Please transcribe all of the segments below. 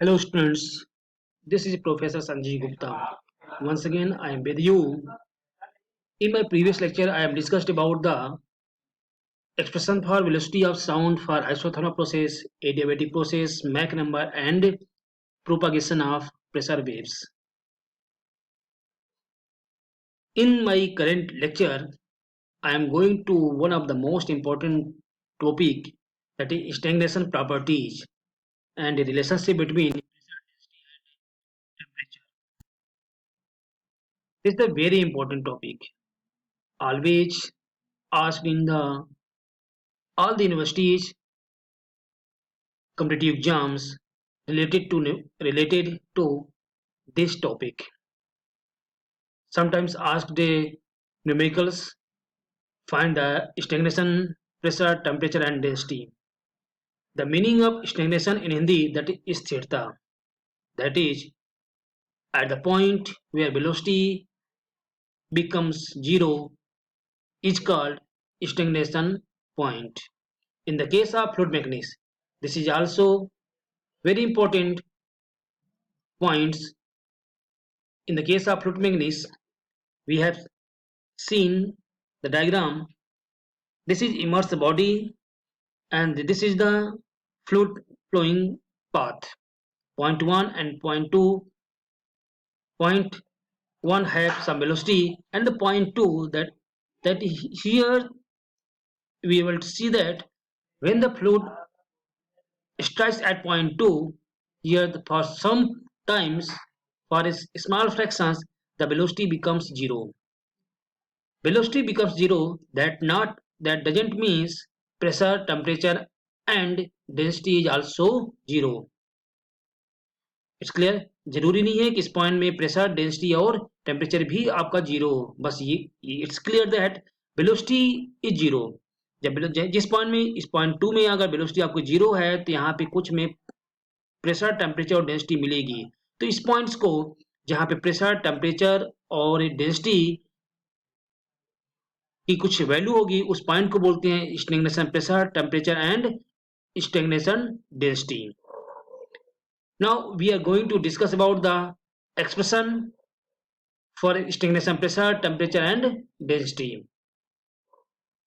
Hello students, this is Professor Sanjeev Gupta. Once again I am with you. In my previous lecture I have discussed about the expression for velocity of sound for isothermal process, adiabatic process, Mach number and propagation of pressure waves. In my current lecture I am going to one of the most important topic, that is stagnation properties and the relationship between temperature. This is a very important topic, always asked in the all the universities competitive exams related to this topic. Sometimes asked the numericals, find the stagnation, pressure, temperature and density. The meaning of stagnation in Hindi, that is sthirta. That is, at the point where velocity becomes zero is called stagnation point. In the case of fluid mechanics, this is also very important points. In the case of fluid mechanics, we have seen the diagram. This is immersed body and this is the fluid flowing path. Point 1 and point 2. Point 1 have some velocity and the point 2, that here we will see that when the fluid strikes at point 2, here for some times, for small fractions, the velocity becomes zero. Velocity becomes zero, that doesn't means pressure, temperature and density is also zero. It's clear? जरूरी नहीं है कि इस point में pressure, density और temperature भी आपका zero हो. बस ये it's clear that velocity is zero. जब जिस पॉइंट में, इस पॉइंट 2 में अगर वेलोसिटी आपको जीरो है तो यहाँ पे कुछ में प्रेशर, टेम्परेचर और डेंसिटी मिलेगी. तो इस पॉइंट्स को जहाँ पे प्रेशर, टेम्परेचर और डेंसिटी की कुछ वैल्यू होगी, उस पॉइंट को बोलते हैं stagnation pressure, temperature and stagnation density. Now we are going to discuss about the expression for stagnation pressure, temperature and density.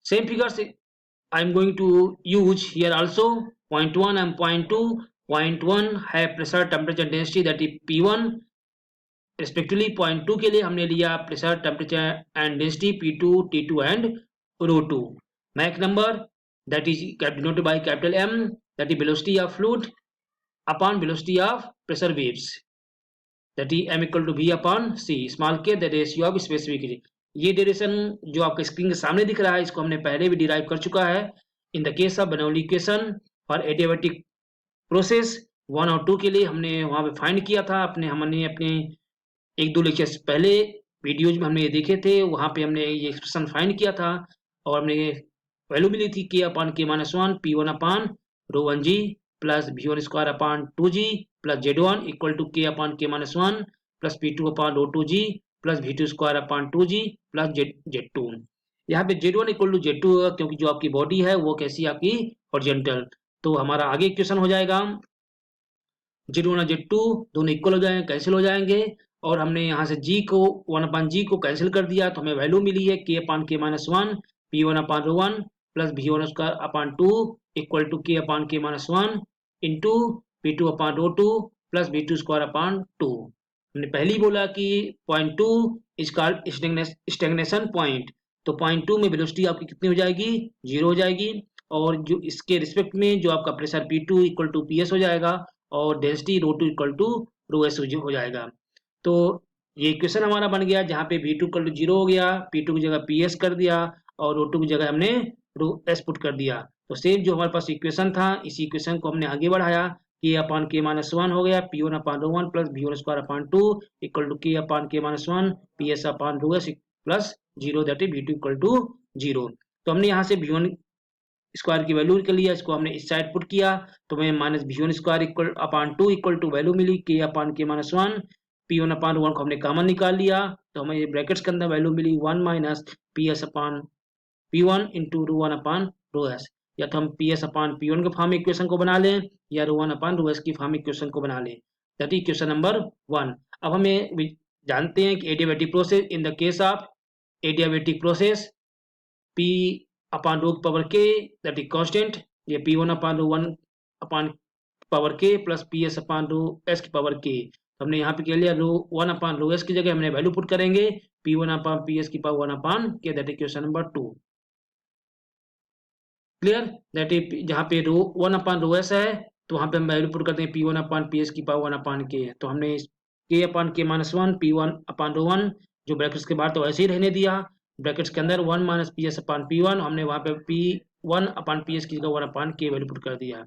Same figures I am going to use here also. Point 1 and point 2. Point 1 have pressure, temperature, density, that is P1 respectively. Point 2 के लिए हमने लिया pressure, temperature and density P2, T2 and ρ2. Mach number, that is denoted by capital M, that is velocity of fluid upon velocity of pressure waves, that is m equal to v upon c, small k, the ratio of specific. ये derivation जो आपके screen के सामने दिख रहा है, इसको हमने पहले भी डिराइव कर चुका है. इन the case of Bernoulli equation for adiabatic process 1 और 2 के लिए हमने वहां पे फाइंड किया था. हमने अपने 1-2 लेक्चर्स पहले वीडियोज में हमने ये देखे थे, वहां पे हमने ये एक्सप्रेशन फाइंड किया था और हमने वैल्यू मिली थी k upon k minus 1 p1 upon rho 1g plus v1 square upon 2g plus z1 equal to k upon k minus 1 plus p2 upon rho 2g plus v2 square upon 2g plus z2. यहाँ पे z1 equal to z2 होगा क्योंकि जो आपकी body है वो कैसी आपकी हॉरिजॉन्टल. तो हमारा आगे इक्वेशन हो जाएगा z1 और z2 दोनों इक्वल हो जाएंगे, कैंसिल हो जाएंगे. और हमने यहाँ से g को 1 अपॉन g को कैंसिल कर दिया तो हमें वैल्यू मिली है k upon k minus 1 p1 upon rho 1 plus v1 square upon 2 equal to k upon k minus 1 into p2 upon rho 2 plus v2 square upon 2. हमने पहले ही बोला कि point 2 is called stagnation point. तो point 2 में velocity आपकी कितनी हो जाएगी? जीरो हो जाएगी. और जो इसके रिस्पेक्ट में जो आपका pressure P2 equal to PS हो जाएगा और डेंसिटी ρ2 इक्वल टू ρS हो जाएगा. तो ये इक्वेशन हमारा बन गया जहाँ पे V2 इक्वल टू 0 हो गया, P2 की जगह PS कर दिया और ρ2 की जगह हमने ρS पुट कर दिया. तो सेम जो हमारे पास इक्वेशन था, इसी इक्वेशन को हमने आगे बढ़ाया, k अपॉन k माइनस 1 हो गया p1 upon rho 1 plus v1 square upon 2 equal to k upon k minus 1 ps upon rho s plus 0, that is v2 equal to 0. तो हमने यहाँ से v1 स्क्वायर की वैल्यू निकल लिया, इसको हमने इस साइड पुट किया तो हमें minus v1 square equal upon 2 equal to value मिली k upon k minus 1 p1 upon rho 1 को हमने कॉमन निकाल लिया तो हमें ब्रैकेट्स के अंदर वैल्यू मिली 1 minus ps upon p1 into rho 1 upon rho s. या तो हम P S upon P one के फॉर्म में इक्वेशन को बना लें या rho one upon rho S की फॉर्म में इक्वेशन को बना लें। That is equation number 1। अब हमें जानते हैं कि adiabatic process in the case of adiabatic process P upon rho power K that is constant, ये P one upon rho one अपान पावर के प्लस पी एस अपान रो एस की power के। हमने यहाँ पे क्या लिया, रो वन अपान रो एस की जगह हमने वैल्यू पुट करेंगे P one upon P S की power one upon K, that is question number 2। Clear, that is जहाँ पे रो वन अपान रो एस है तो वहाँ पे हम वैल्यू पुट करते हैं P one upon P S की पावर वन अपान के। तो हमने K upon K minus one P one upon rho one, जो ब्रैकेट्स के बाहर तो ऐसे ही रहने दिया, ब्रैकेट्स के अंदर one minus P S upon P one, हमने वहाँ पे P one upon P S की जगह वन अपान के वैल्यू पुट कर दिया।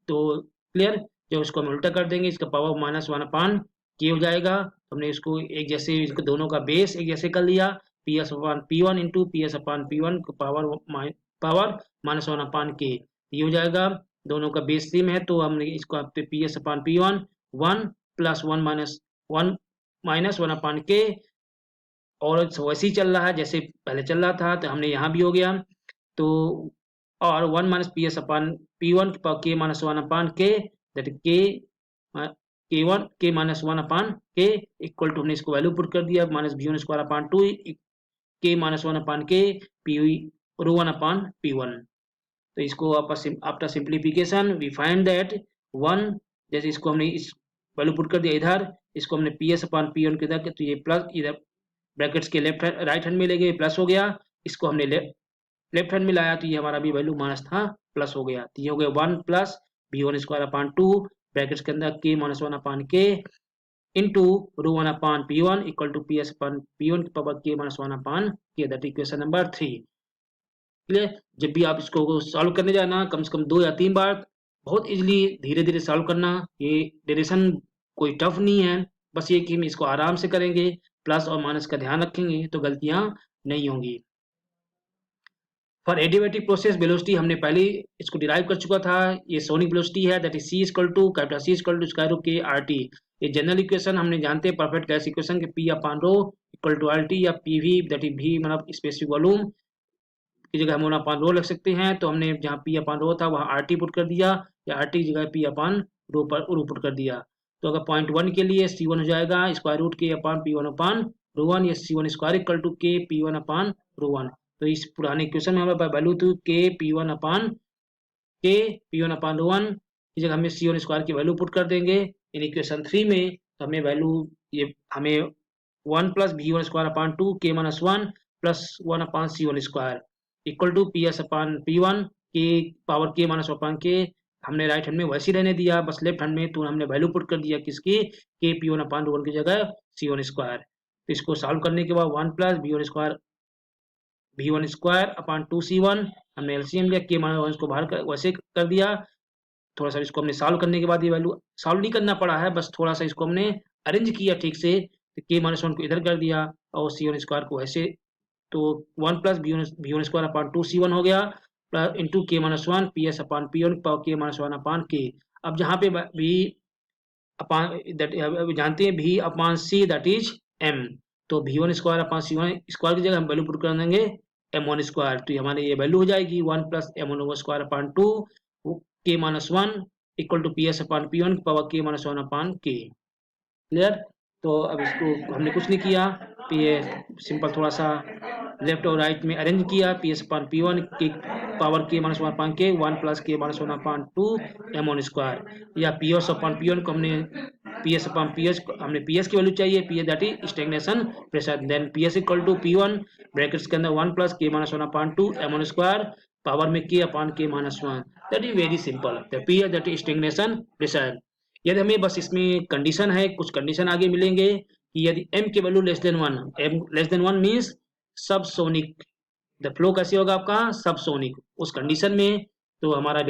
तो क्लियर, जब इसको हम उल्टा कर देंगे इसका पावर माइनस वन अपान के हो जाएगा। हमने इसको एक जैसे इसको दोनों का बेस एक जैसे कर लिया, P S upon P one into P S upon P one power minus one upon के, ये हो जाएगा। दोनों का बेस सेम है तो हमने इसको P S upon P one one plus one minus one upon के, और वैसे ही चल रहा है जैसे पहले चल रहा था, तो हमने यहाँ भी हो गया। तो और one minus P S upon P one के minus one upon K, that के वन के माइनस वन अपान के इक्वल टू, हमने इसको वैल्यू पुट कर दिया minus B one square upon two K minus one upon K P rho one upon P one. तो इसको after simplification we find that one, जैसे इसको हमने इस वैल्यू पुट कर दिया इधर, इसको हमने P S upon P one के इधर, तो ये प्लस इधर ब्रैकेट्स के लेफ्ट राइट हैंड में ले गए प्लस हो गया, इसको हमने लेफ्ट हैंड में लाया तो ये हमारा भी वैल्यू माइनस था प्लस हो गया। तो ये हो गया one plus B one square upon two brackets के अंदर K minus one upon K into rho one upon P one equal to P S upon P one की power K minus one upon K, that equation number 3। Clear, जब भी आप इसको solve करने जाना कम से कम 2 या 3 बार बहुत इजीली धीरे धीरे सॉल्व करना, ये डेरिवेशन कोई टफ नहीं है, बस ये कि हम इसको आराम से करेंगे, प्लस और माइनस का ध्यान रखेंगे तो गलतियां नहीं होंगी। फॉर एडिवेटिव प्रोसेस वेलोसिटी हमने पहले इसको डिराइव कर चुका था, ये सोनिक वेलोसिटी है, that is C equal to capital C equal to square root K R T. ये जनरल इक्वेशन हमने जानते हैं परफेक्ट गैस इक्वेशन के P upon rho equal to R T या पी वी, दैट इज भी मतलब specific volume की जगह हम अपान रो लिख सकते हैं। तो हमने जहाँ पी अपान रो था वहाँ आर टी पुट कर दिया, या आर टी की जगह पी अपान रो पर रो पुट कर दिया। तो अगर पॉइंट वन के लिए सी वन हो जाएगा स्क्वायर रूट के अपान P one upon rho one, या सी वन स्क्वायर इक्वल टू के P one upon rho one. तो इस पुराने इक्वेशन में हमारे पास वैल्यू थी के P one upon rho one की जगह हमें सी वन स्क्वायर की वैल्यू पुट कर देंगे इन इक्वेशन 3 में। तो हमें वैल्यू ये हमें one plus B one square upon two K minus one plus one upon C one square equal to P S upon P one के power K minus upon K, हमने right hand में वैसे ही रहने दिया, बस left hand में तो हमने वैल्यू पुट कर दिया किसकी, के P one upon rho one की जगह सी वन स्क्वायर। तो इसको सॉल्व करने के बाद one plus B one square upon two C one, हमने एलसीएम लिया के माइनस वन को बाहर कर वैसे कर दिया। थोड़ा सा इसको हमने सॉल्व करने के बाद ये वैल्यू सॉल्व नहीं करना पड़ा है, बस थोड़ा सा इसको हमने अरेंज किया ठीक से, तो के माइनस वन को इधर कर दिया और सी वन स्क्वायर को ऐसे, तो one plus B one square upon two C one हो गया plus into K minus one P S upon P one power K minus one upon K. अब जहाँ पे भी अपान जानते हैं B upon C that is M, तो B one square upon C one square की जगह हम वैल्यू पुट कर देंगे एम वन स्क्वायर, तो हमारे ये वैल्यू हो जाएगी one plus M one square upon two K minus one equal to P S upon P one power K minus one upon K. Clear, तो अब इसको हमने कुछ नहीं किया, ये सिंपल थोड़ा सा लेफ्ट और राइट में अरेंज किया, P S upon P one की power K minus one upon K one plus K minus one upon two M one square, या P S upon P one को हमने P S upon P S हमने P S की value चाहिए, P S that is stagnation pressure, then P S equal to P one brackets के अंदर one plus K minus one upon two M one square power में के upon K minus one, that is very simple, P S that is stagnation pressure. यदि हमें बस इसमें condition है, कुछ कंडीशन आगे मिलेंगे कि यदि m की value less than one, m less than one means सब सोनिक, द फ्लो कैसे होगा आपका सब सोनिक, उस कंडीशन में तो हमारा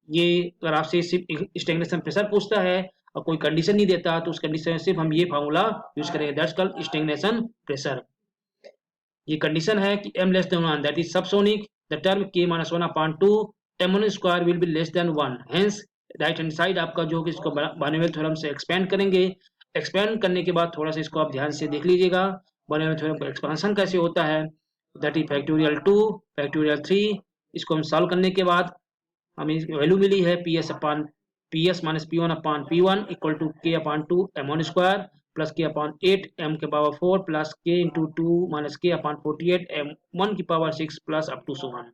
ये अगर आपसे सिर्फ स्टैग्नेशन प्रेशर पूछता है और कोई कंडीशन नहीं देता तो उस कंडीशन में सिर्फ हम ये फार्मूला यूज करेंगे, दैट्स कॉल्ड स्टैग्नेशन प्रेशर। ये कंडीशन है कि m less than one that is subsonic, the term k minus one upon two M one square will be less than one, hence right hand side आपका जो कि इसको बार्नवेल theorem से expand करेंगे, एक्सपेंड करने के बाद थोड़ा सा इसको आप ध्यान से देख लीजिएगा बार्नवेल थ्योरम का एक्सपेंशन कैसे होता है, दैट इज फैक्टोरियल 2 फैक्टोरियल 3, इसको हम सॉल्व करने के बाद हमें वैल्यू मिली है PS minus P1 upon P1 equal to K upon 2 M1 square plus K upon 8 M के power 4 plus K into 2 minus K upon 48 M1 की power 6 plus up to so on.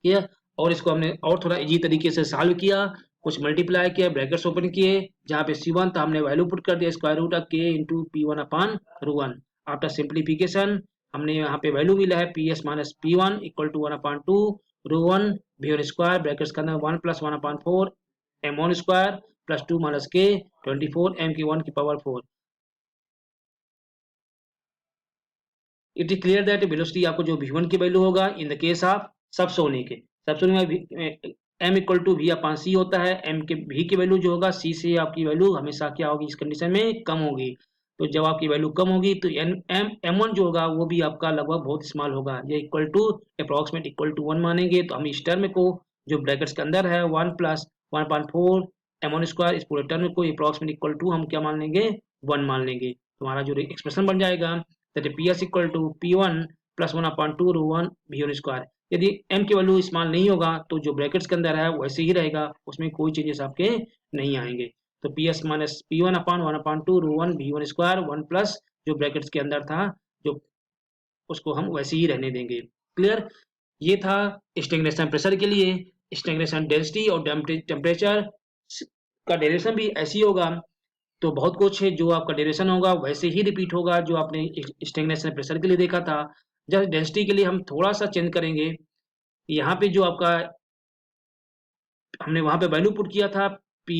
किया और इसको हमने और थोड़ा इजी तरीके से सॉल्व किया, कुछ मल्टीप्लाई किया, ब्रैकेट्स ओपन किए, जहाँ पे C1 था हमने वैल्यू पुट कर दिया square root of K into P1 upon √1। After simplification हमने यहाँ पे वैल्यू मिला है PS minus P1 equal to 1 upon 2 √1 V1 square brackets के अंदर 1 plus 1 upon 4 M1 square plus 2 minus K 24 M की 1 की power 4। It is clear that velocity आपको जो V1 की वैल्यू होगा इन द केस ऑफ सब सोने में M equal to V upon C होता है। M के V की वैल्यू जो होगा C से आपकी वैल्यू हमेशा क्या होगी इस कंडीशन में कम होगी। तो जब आपकी वैल्यू कम होगी तो M1 जो होगा वो भी आपका लगभग बहुत स्मॉल होगा। ये equal to approximate equal to 1 मानेंगे तो हम इस टर्म को जो ब्रैकेट्स के अंदर है 1 प्लस 1/4 M1 स्क्वायर इस पूरे टर्म को अप्रॉक्सीमेट इक्वल टू हम क्या मान लेंगे 1 मान लेंगे। तो हमारा जो एक्सप्रेशन बन जाएगा that PS equal to P1 plus 1/2 √1 V1 square. यदि M की वैल्यू स्मॉल नहीं होगा तो जो ब्रैकेट्स के अंदर है वैसे ही रहेगा, उसमें कोई चेंजेस आपके नहीं आएंगे। तो PS माइनस P1 अपान 1/2 √1 V1 स्क्वायर 1 प्लस जो ब्रैकेट्स के अंदर था जो उसको हम वैसे ही रहने देंगे। क्लियर? ये था स्टैग्नेशन प्रेशर के लिए। स्टैग्नेशन डेंसिटी और टेम्परेचर का डेरिवेशन भी ऐसी होगा। तो बहुत कुछ है जो आपका डेरिवेशन होगा वैसे ही रिपीट होगा जो आपने स्टैग्नेशन प्रेशर के लिए देखा था। जस्ट डेंसिटी के लिए हम थोड़ा सा चेंज करेंगे। यहाँ पे जो आपका हमने वहां पे वैल्यू पुट किया था P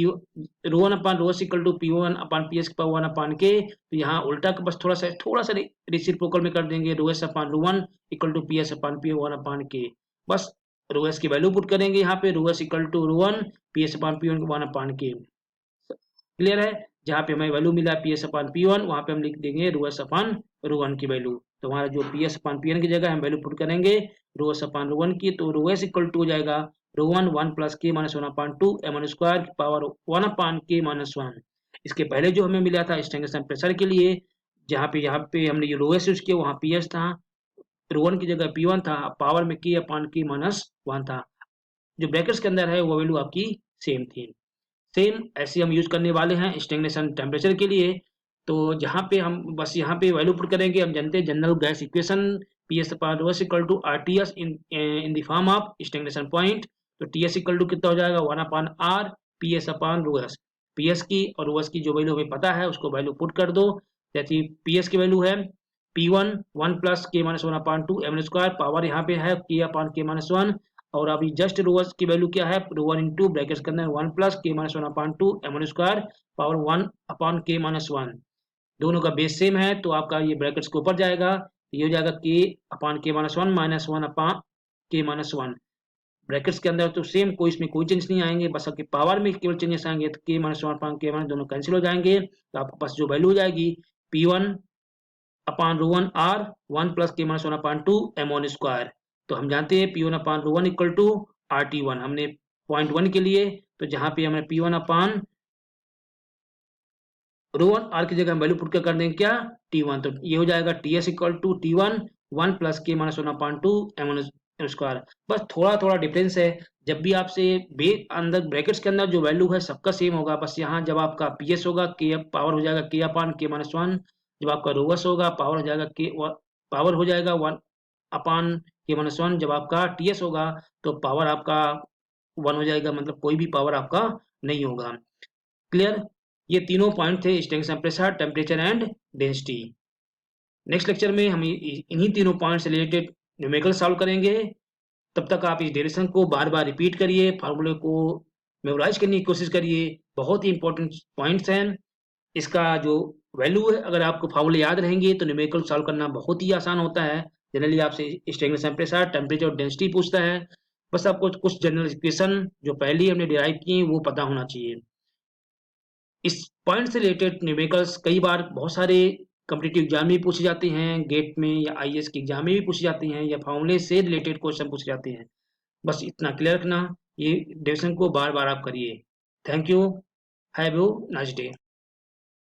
√1 upon √s equal to P1 upon PS की पावर 1 अपान K, तो यहाँ उल्टा बस थोड़ा सा रेसिप्रोकल में कर देंगे √s upon √1 equal to PS upon P1 upon K। बस √s की वैल्यू पुट करेंगे यहाँ पे √s equal to √1 PS upon P1 1 upon K। Clear है? जहाँ पे हमें वैल्यू मिला PS अपान P1 वहां पे हम लिख देंगे √s अपान √1 की वैल्यू। तो हमारा जो PS अपान P1 की जगह हम वैल्यू पुट करेंगे √s अपान √1 की, तो √s इक्वल टू हो जाएगा √1 1 plus K minus 1/2 M1 square की पावर 1 अपान K माइनस 1। इसके पहले जो हमें मिला था स्टैग्नेशन प्रेशर के लिए यहाँ पे हमने ये √s यूज किया वहाँ PS था, √1 की जगह P1 था, पावर में K अपान K माइनस 1 था। जो ब्रैकेट्स के अंदर है वो वैल्यू आपकी सेम थी। सेम ऐसे हम यूज करने वाले हैं स्टैग्नेशन टेम्परेचर के लिए। तो जहाँ पे हम बस यहाँ पे वैल्यू पुट करेंगे, हम जानते हैं general gas equation PS upon rs equal to RTS in the form of stagnation point. तो TS इक्वल टू कितना हो जाएगा 1 अपान R PS upon rs। PS की और rs की जो वैल्यू हमें पता है उसको वैल्यू पुट कर दो। जैसे PS की वैल्यू है P1 1 plus K minus 1/2 M1 square, power यहाँ पे है K अपान K माइनस 1, और अभी जस्ट √s की वैल्यू क्या है √1 इंटू ब्रैकेट्स के अंदर 1 plus K minus 1/2 M1 square power 1 upon K minus 1। दोनों का बेस सेम है तो आपका ये ब्रैकेट्स के ऊपर जाएगा, ये हो जाएगा K अपान K minus 1 minus 1 upon K minus 1। Brackets के अंदर तो सेम इसमें कोई चेंज नहीं आएंगे, बस आपके पावर में केवल चेंजेस आएंगे। तो K minus 1 upon K minus दोनों कैंसिल हो जाएंगे, तो आपके पास जो वैल्यू हो जाएगी P1 upon √1 R 1 plus K minus 1/2 M1 square. तो हम जानते हैं P1 upon √1 equal to RT1 हमने 0.1 के लिए, तो जहां पे हमें P1 अपान √1 R की जगह हम वैल्यू पुट कर देंगे क्या T1, तो ये हो जाएगा TS equal to T1 1 plus K minus 1/2 M1 square. बस थोड़ा डिफरेंस है, जब भी आपसे अंदर ब्रैकेट्स के अंदर जो वैल्यू है सबका सेम होगा, बस यहाँ जब आपका PS होगा K पावर हो जाएगा K अपान K माइनस 1, जब आपका √s होगा पावर हो जाएगा पावर हो जाएगा 1 अपान K माइनस 1, जब आपका TS होगा तो पावर आपका 1 हो जाएगा, मतलब कोई भी पावर आपका नहीं होगा। क्लियर? ये तीनों पॉइंट थे stagnation pressure, temperature and density. Next lecture में हम इन्हीं तीनों पॉइंट से रिलेटेड न्यूमेरिकल सॉल्व करेंगे। तब तक आप इस डेरिवेशन को बार बार रिपीट करिए, फार्मूले को मेमोराइज करने की कोशिश करिए, बहुत ही इंपॉर्टेंट पॉइंट्स हैं। इसका जो वैल्यू है अगर आपको फार्मूले याद रहेंगे तो न्यूमेरिकल सॉल्व करना बहुत ही आसान होता है। जनरली आपसे स्टैग्नेशन प्रेशर, टेम्परेचर और डेंसिटी पूछता है, बस आपको कुछ जनरल इक्वेशन जो पहले हमने डिराइव किए वो पता होना चाहिए। इस पॉइंट से रिलेटेड न्यूमेरिकल्स कई बार बहुत सारे कॉम्पिटिटिव एग्जाम में पूछे जाते हैं, गेट में या IAS के एग्जाम में भी पूछे जाते हैं, या फार्मूले से रिलेटेड क्वेश्चन पूछे जाते हैं। बस इतना क्लियर रखना, ये डेरिवेशन को बार बार आप करिए। Thank you, have a nice day.